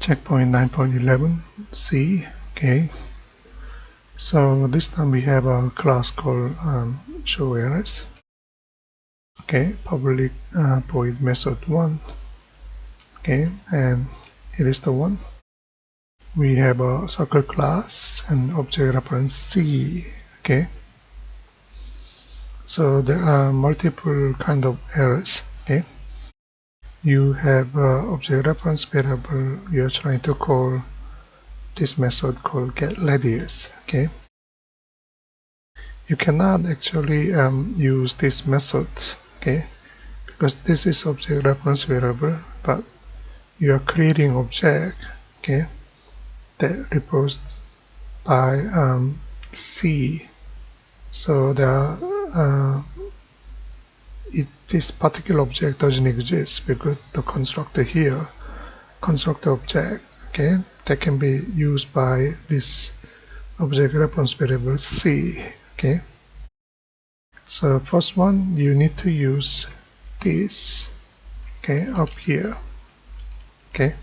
checkpoint 9.11 C. Okay, so this time we have a class called show errors. Okay, public void method 1. Okay, and here is the one. We have a circle class and object reference C. Okay, so there are multiple kind of errors. Okay, you have object reference variable. You are trying to call this method called getRadius. Okay, you cannot actually use this method. Okay, because this is object reference variable, but you are creating object. Okay, that reposed by C. So this particular object doesn't exist because the constructor here, constructor object, okay, that can be used by this object reference variable C. Okay, so first one, you need to use this, okay, up here. Okay,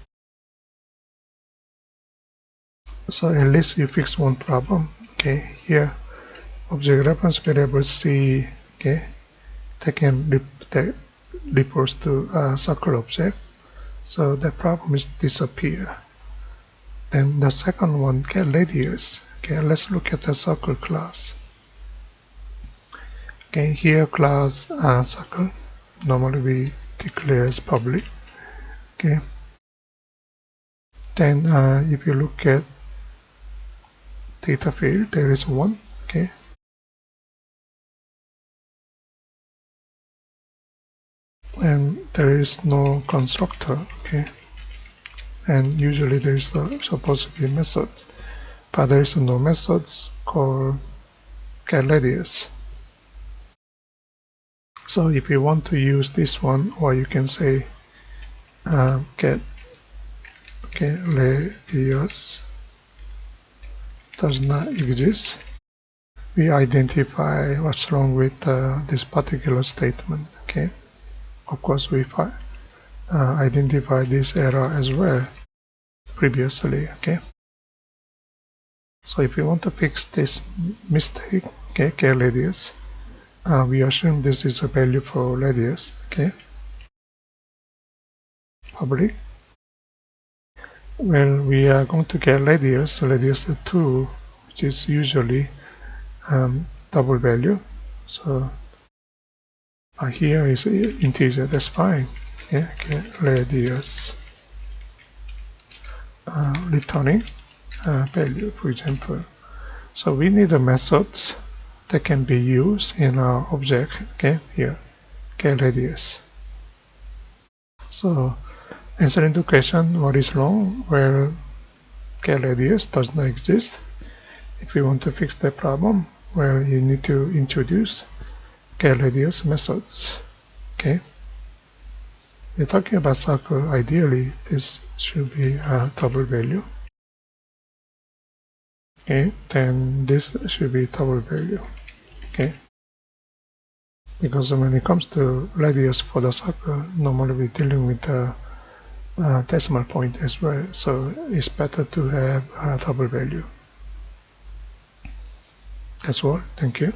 so at least you fix one problem. Okay, here object reference variable C, okay, that refers to a circle object, so that problem is disappear. Then the second one, getRadius. Okay, let's look at the circle class. Okay, here class circle, normally we declare as public. Okay, then if you look at data field, there is one. Okay, and there is no constructor. Okay, and usually there is supposed to be a method, but there is no methods called getRadius. So if you want to use this one, or you can say getRadius does not exist. We identify what's wrong with this particular statement. Okay, of course we identify this error as well previously. Okay, so if you want to fix this mistake, okay, getRadius, we assume this is a value for radius. Okay, public. Well, we are going to get radius 2, which is usually double value. So here is integer, that's fine. Okay, getRadius returning value, for example. So we need the methods that can be used in our object. Okay, here, getRadius. So answering the question, what is wrong? Well, getRadius does not exist. If you want to fix that problem, well, you need to introduce getRadius methods. Okay, we're talking about circle. Ideally, this should be a double value. Okay, then this should be double value. Okay, because when it comes to radius for the circle, normally we're dealing with the decimal point as well, so it's better to have a double value. That's all. Thank you.